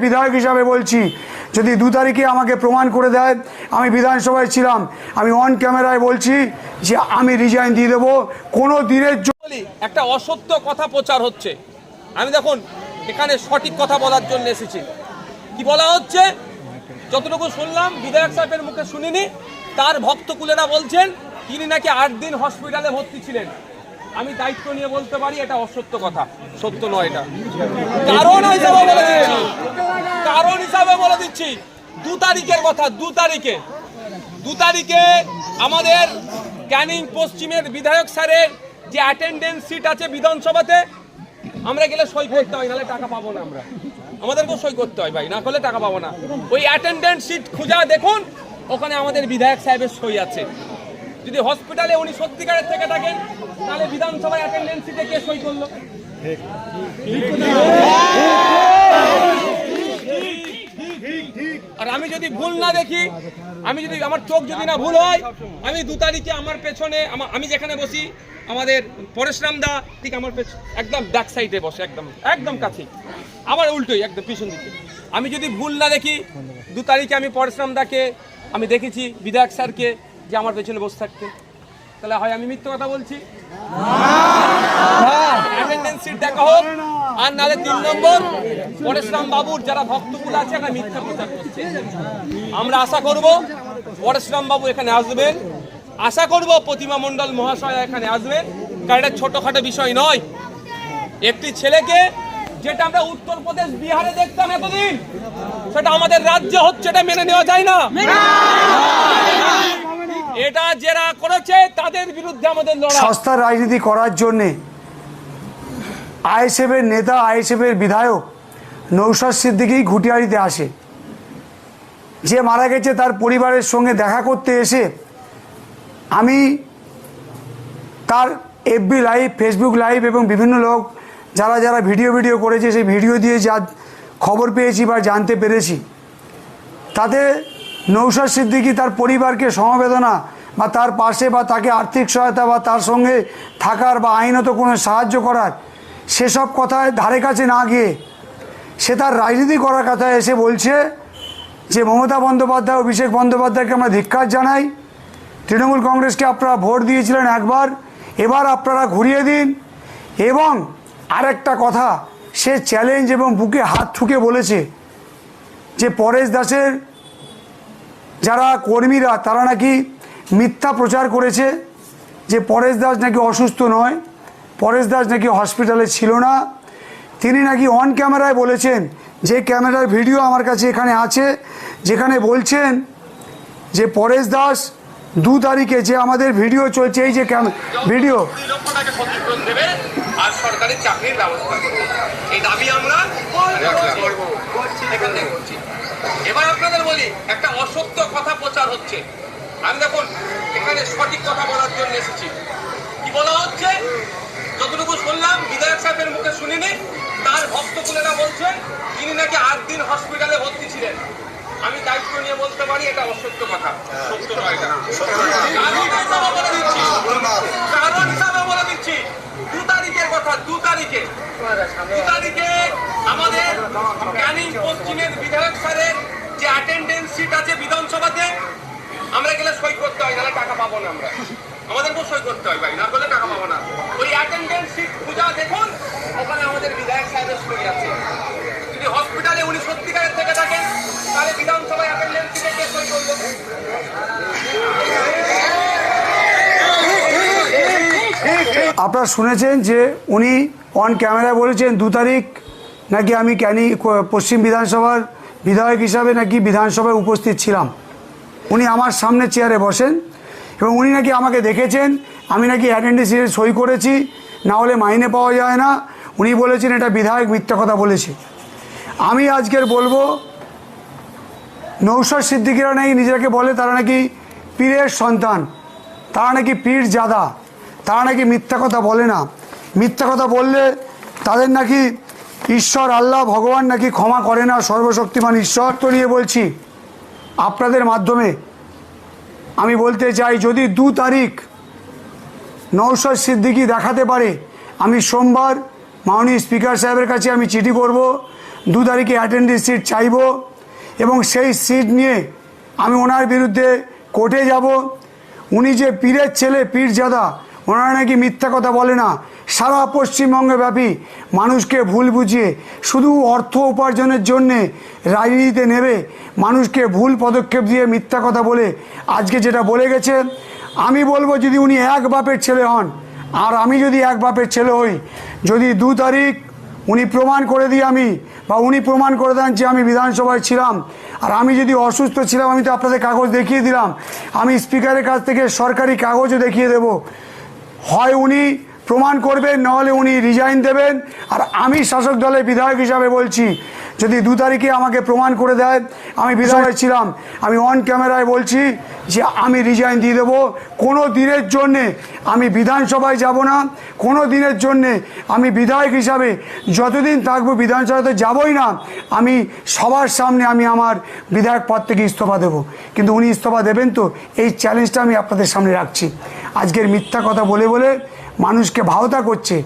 বিধায়ক হিসাবে বলছি, যদি 2 তারিখে আমাকে প্রমাণ করে দেয় আমি বিধানসভায় ছিলাম, আমি অন ক্যামেরায় বলছি যে আমি রিজাইন দিয়ে দেবো। কোনো দিনের একটা অসত্য কথা প্রচার হচ্ছে। আমি দেখুন এখানে সঠিক কথা বলার জন্য এসেছি। কি বলা হচ্ছে, যতটুকু শুনলাম বিধায়ক সাহেবের মুখে শুনিনি, তার ভক্তকুলেরা বলছেন তিনি নাকি 8 দিন হসপিটালে ভর্তি ছিলেন। আমি দায়িত্ব নিয়ে বলতে পারি এটা অসত্য কথা, সত্য নয়। এটা কারণ হিসাবে বলে দিচ্ছি 2 তারিখের কথা। 2 তারিখে আমাদের ক্যানিং পশ্চিমের বিধায়ক স্যারের যে অ্যাটেন্ডেন্স সিট আছে বিধানসভাতে, আমরা গেলে সই করতে হয়, নাহলে টাকা পাবো না। আমাদেরকেও সই করতে হয় ভাই, না করলে টাকা পাবো না। ওই অ্যাটেন্ডেন্স সিট খুঁজা দেখুন, ওখানে আমাদের বিধায়ক সাহেবের সই আছে। যদি হসপিটালে উনি সত্যিকারের থেকে থাকেন, তাহলে বিধানসভায় অ্যাটেন্ডেন্স সিটে কে সই করলো? আর আমি যদি ভুল না দেখি, আমি যদি আমার চোখ যদি না ভুল হয়, আমি 2 তারিখে আমার পেছনে আমি যেখানে বসি, আমাদের পরেশরাম দা ঠিক আমার একদম ব্যাক সাইডে বসে, একদম কাছে, আবার উল্টোই একদম পিছন দিকে। আমি যদি ভুল না দেখি, 2 তারিখে আমি পরেশরাম দাকে আমি দেখেছি বিধায়ক স্যারকে যে আমার পেছনে বসে থাকতে, তাহলে হয় আমি মিথ্যে কথা বলছি, অ্যাটেন্ডেন্স সিট দেখা হোক, আর নালে 3 নম্বর পরেশরাম বাবুর যারা ভক্তকুল আছে এখানে মিথ্যা প্রচার করছে। আমরা আশা করব পরেশরাম বাবু এখানে আসবেন, আশা করব প্রতিমা মণ্ডল মহাশয় এখানে আসবেন, কারণ এটা ছোটখাটো বিষয় নয়। একটি ছেলেকে যেটা আমরা উত্তরপ্রদেশ বিহারে দেখতাম এতদিন, সেটা আমাদের রাজ্যে হচ্ছে, এটা মেনে নেওয়া যায় না। এটা যারা করেছে তাদের বিরুদ্ধে আমাদের লড়াই। সস্তার রাজনীতি করার জন্যে আইএসএফের নেতা, আইএসএফের বিধায়ক নৌশাদ সিদ্দিকী ঘুটিয়ারিতে আসে। যে মারা গেছে তার পরিবারের সঙ্গে দেখা করতে এসে আমি তার এফবি লাইভ, ফেসবুক লাইভ এবং বিভিন্ন লোক যারা ভিডিও করেছে, সেই ভিডিও দিয়ে যা খবর পেয়েছি বা জানতে পেরেছি, তাতে নৌশাদ সিদ্দিকী তার পরিবারকে সমবেদনা বা তার পাশে বা তাকে আর্থিক সহায়তা বা তার সঙ্গে থাকার বা আইনত কোনো সাহায্য করার সেসব কথায় ধারে কাছে না গিয়ে সে তার রাজনীতি করার কথায় এসে বলছে যে মমতা বন্দ্যোপাধ্যায়, অভিষেক বন্দ্যোপাধ্যায়কে আমরা ধিক্কার জানাই, তৃণমূল কংগ্রেসকে আপনারা ভোট দিয়েছিলেন একবার, এবার আপনারা ঘুরিয়ে দিন। এবং আরেকটা কথা, সে চ্যালেঞ্জ এবং বুকে হাত ঠুকে বলেছে যে পরেশ দাসের যারা কর্মীরা তারা নাকি মিথ্যা প্রচার করেছে, যে পরেশ দাস নাকি অসুস্থ নয়, পরেশ দাস নাকি হসপিটালে ছিল না। তিনি নাকি অন ক্যামেরায় বলেছেন, যে ক্যামেরার ভিডিও আমার কাছে এখানে আছে, যেখানে বলছেন যে পরেশ দাস 2 তারিখে যে আমাদের ভিডিও চলছে, এই যে ভিডিও, আর সরকারি চাকরির ব্যবস্থা করবে, এই দাবি আমরা করছি। এবার আপনাদের বলি, একটা অসত্য কথা প্রচার হচ্ছে। আমি দেখুন এখানে সঠিক কথা বলার জন্য এসেছি। কি বলা হচ্ছে, যতটুকু শুনলাম বিধায়ক সাহেবের মুখে শুনিনি, তার ভক্তকুলেরা বলছেন তিনি নাকি 8 দিন হসপিটালে ভর্তি ছিলেন। আমি দায়িত্ব নিয়ে বলতে পারি এটা অসত্য কথা, সত্য নয়। এটা কারণ হিসাবে বলে দিচ্ছি 2 তারিখের কথা। 2 তারিখে আমাদের ক্যানিং পশ্চিমের বিধায়ক স্যারের যে অ্যাটেন্ডেন্স সিট আছে বিধানসভাতে, আমরা গেলে সই করতে হয়, নাহলে টাকা পাবো না। আমাদেরকেও সই করতে হয় ভাই, না করলে টাকা পাবো না। ওই অ্যাটেন্ডেন্স সিট খুঁজা দেখুন, ওখানে আমাদের বিধায়ক সাহেবের সই আছে। যদি হসপিটালে উনি সত্যিকারের থেকে থাকেন, তাহলে বিধানসভায় অ্যাটেন্ডেন্স সিটে কে সই করলো? আপনারা শুনেছেন যে উনি অন ক্যামেরায় বলেছেন 2 তারিখ নাকি আমি পশ্চিম বিধানসভার বিধায়ক হিসাবে নাকি বিধানসভায় উপস্থিত ছিলাম। উনি আমার সামনে চেয়ারে বসেন এবং উনি নাকি আমাকে দেখেছেন, আমি নাকি অ্যাটেন্ডেন্স সিটে সই করেছি, না হলে মাইনে পাওয়া যায় না। উনি বলেছেন এটা বিধায়ক মিথ্যা কথা বলেছে। আমি আজকের বলবো, নৌশাদ সিদ্দিকীরা নাকি নিজেকে বলে তারা নাকি পীরের সন্তান, তারা নাকি পীর জাদা, তারা নাকি মিথ্যা কথা বলে না। মিথ্যা কথা বললে তাদের নাকি ঈশ্বর, আল্লাহ, ভগবান নাকি ক্ষমা করে না, সর্বশক্তিমান ঈশ্বর। তো নিয়ে বলছি আপনাদের মাধ্যমে আমি বলতে চাই, যদি 2 তারিখ নৌশাদ সিদ্দিকী দেখাতে পারে, আমি সোমবার মাননীয় স্পিকার সাহেবের কাছে আমি চিঠি করব, 2 তারিখে অ্যাটেন্ডেন্স সিট চাইব এবং সেই সিট নিয়ে আমি ওনার বিরুদ্ধে কোর্টে যাব। উনি যে পীরের ছেলে, পীরজাদা, ওনারা নাকি মিথ্যা কথা বলে না, সারা পশ্চিমবঙ্গে ব্যাপী মানুষকে ভুল বুঝিয়ে শুধু অর্থ উপার্জনের জন্যে রাজনীতিতে নেবে, মানুষকে ভুল পদক্ষেপ দিয়ে মিথ্যা কথা বলে আজকে যেটা বলে গেছে। আমি বলবো যদি উনি এক বাপের ছেলে হন আর আমি যদি এক বাপের ছেলে হই, যদি 2 তারিখ উনি প্রমাণ করে দিই উনি প্রমাণ করে দেন যে আমি বিধানসভায় ছিলাম আর আমি যদি অসুস্থ ছিলাম, আমি তো আপনাদের কাগজ দেখিয়ে দিলাম, আমি স্পিকারের কাছ থেকে সরকারি কাগজও দেখিয়ে দেব। হয় উনি প্রমাণ করবেন, নাহলে উনি রিজাইন দেবেন। আর আমি শাসক দলের বিধায়ক হিসাবে বলছি, যদি 2 তারিখে আমাকে প্রমাণ করে দেয় আমি বিধায়ক ছিলাম, আমি অন ক্যামেরায় বলছি যে আমি রিজাইন দিয়ে দেবো। কোনো দিনের জন্যে আমি বিধানসভায় যাব না, কোনো দিনের জন্যে আমি বিধায়ক হিসাবে যতদিন থাকবো বিধানসভাতে যাবই না। আমি সবার সামনে আমি আমার বিধায়ক পদ থেকে ইস্তফা দেবো। কিন্তু উনি ইস্তফা দেবেন তো, এই চ্যালেঞ্জটা আমি আপনাদের সামনে রাখছি। আজকের মিথ্যা কথা বলে বলে মানুষকে ভাওতা করছে।